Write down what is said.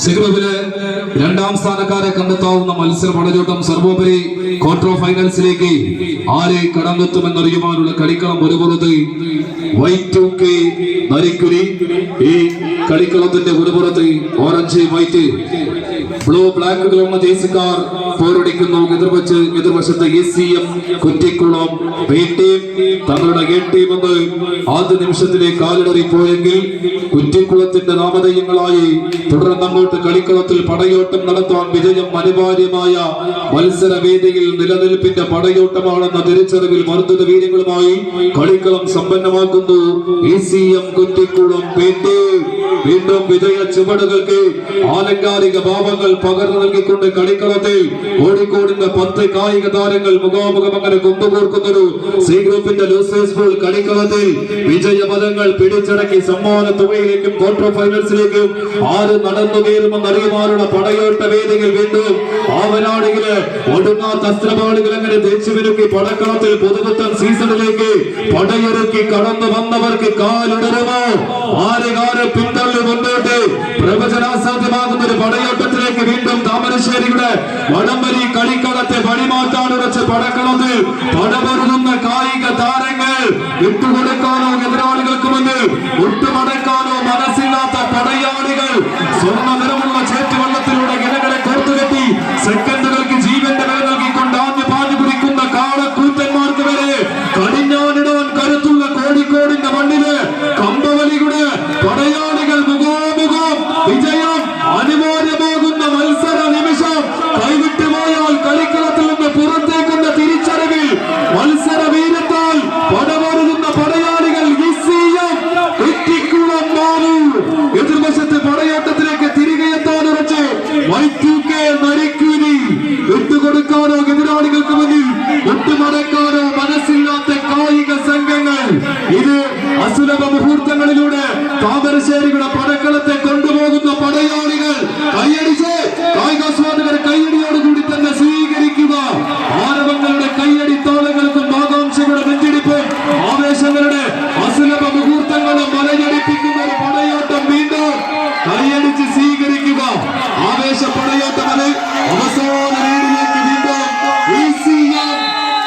സിഗ്രൂപ്പിലെ രണ്ടാം സ്ഥാനക്കാരെ കണ്ടെത്താവുന്ന മത്സര പടയോട്ടം സർവോപരി ക്വാർട്ടർ ഫൈനൽസിലേക്ക് ആരെ കടന്നെത്തുമെന്നറിയുവാനുള്ള കളിക്കളം ഒരു പുറത്ത് Y2K നരിക്കുരി. ഈ കളിക്കളത്തിന്റെ ഒരു പുറത്ത് ഓറഞ്ച് വൈറ്റ് ബ്ലൂ ബ്ലാക്ക് കളർന്ന ജേഴ്സിക്കാർ പോരടിക്കുന്നു. എതിർവശത്ത് ACM കുറ്റിക്കുളം ബി ടീം തങ്ങളുടെ എ ടീം എന്ന് ആദ്യ നിമിഷത്തിലെ കാലിടറി പോയെങ്കിൽ കുറ്റിക്കുളത്തിന്റെ നാമധേയങ്ങളായി തുടർന്ന് അങ്ങോട്ട് കളിക്കളത്തിൽ പടയോട്ടം നടത്താൻ വിജയം അനിവാര്യമായ മത്സരവേദിയിൽ നിലനിൽപ്പിന്റെ പടയോട്ടമാണെന്ന തിരിച്ചറിവിൽ മർദ്ദിത വീര്യങ്ങളുമായി കളിക്കളം സമ്പന്നമാക്കുന്നു ACM കുറ്റിക്കുളം ബി ടീം. വീണ്ടും വിജയ ചുവടുകൾക്ക് ആലങ്കാരിക ഭാവങ്ങൾ പകർന്നു നൽകിക്കൊണ്ട് കളിക്കളത്തിൽ കോഴിക്കോടിന്റെ 10 കായിക താരങ്ങൾ മുഖാമുഖം അങ്ങനെ കൊണ്ടുപോർക്കുന്നൊരു സി ഗ്രൂപ്പിന്റെ ലൂസേഴ്സ് പൂൾ കളിക്കളത്തിൽ വിജയപദങ്ങൾ പിടിച്ചടക്കി സമ്മാന തുകയിലേക്കും ക്വാർട്ടർ ഫൈനൽസിലേക്കും ആര് നടന്നു കയറുമെന്ന് അറിയുവാനുള്ള പടയോട്ട വേദികൾ വീണ്ടും ആവനാടികള് ഒടുങ്ങാത്ത അസ്ത്രപാളികൾ അങ്ങനെ ദേശിവിനുക്കി പടക്കളത്തിൽ പുതുപുത്തൻ സീസണിലേക്ക് പടയൊരുക്കി കടന്നു വന്നവർക്ക് കാലുടരുമോ? ആരെകാരെ പിന്തള്ളി മുന്നോട്ട് പ്രവചനാസാധ്യമാകുന്ന ഒരു പടയോട്ടത്തിലേക്ക് വീണ്ടും താമരശ്ശേരിയുടെ വടംവലി കളിക്കളത്തെ വഴിമാറ്റാൻ ഉറച്ച പടക്കളത്തിൽ പടപൊരുതുന്ന കായിക താരങ്ങൾ വിട്ടുകൊടുക്കാനോ എതിരാളികൾക്ക് മുന്നിൽ ഒട്ടുമടക്കാനോ മനസ്സില്ലാത്ത പടയാളികൾ സ്വർണ്ണ നിറമുള്ള ചേറ്റുവെള്ളത്തിലൂടെ ഇലകളെ കോർത്തുകെട്ടി സെക്കൻഡുകൾക്ക് ജീവന്റെ വില നൽകിക്കൊണ്ട് ആഞ്ഞു പാഞ്ഞു കുടിക്കുന്ന കാളക്കൂറ്റന്മാർക്ക് വരെ കടിഞ്ഞാനിടാൻ കരുത്തുള്ള കോഴിക്കോടിന്റെ മണ്ണില് കമ്പവലിയുടെ പടയാളികൾ മുഖാമുഖം വിജയം അനിവാര്യമാകുന്ന മത്സര നിമിഷം കൈവിട്ടുപോയാൽ കളിക്കളത്തിൽ നിന്ന് പുറത്തേക്കുന്ന തിരിച്ചറിവിൽ മത്സര വീരത്താൽ പടമൊരുകുന്ന പടയാളികൾ എതിർവശത്ത് പടയോട്ടത്തിലേക്ക് തിരികെ എത്താൻ ഉറച്ച് Y2K നരിക്കുരി. വിട്ടുകൊടുക്കാനോ എതിരാളികൾക്ക് മുന്നിൽ ഒട്ടുമടക്കാനോ മനസ്സില്ലാത്ത കായിക സംഘങ്ങൾ. ഇത് അസുലഭ മുഹൂർത്തങ്ങളിലൂടെ താമരശ്ശേരിയുടെ പടക്കളത്തെ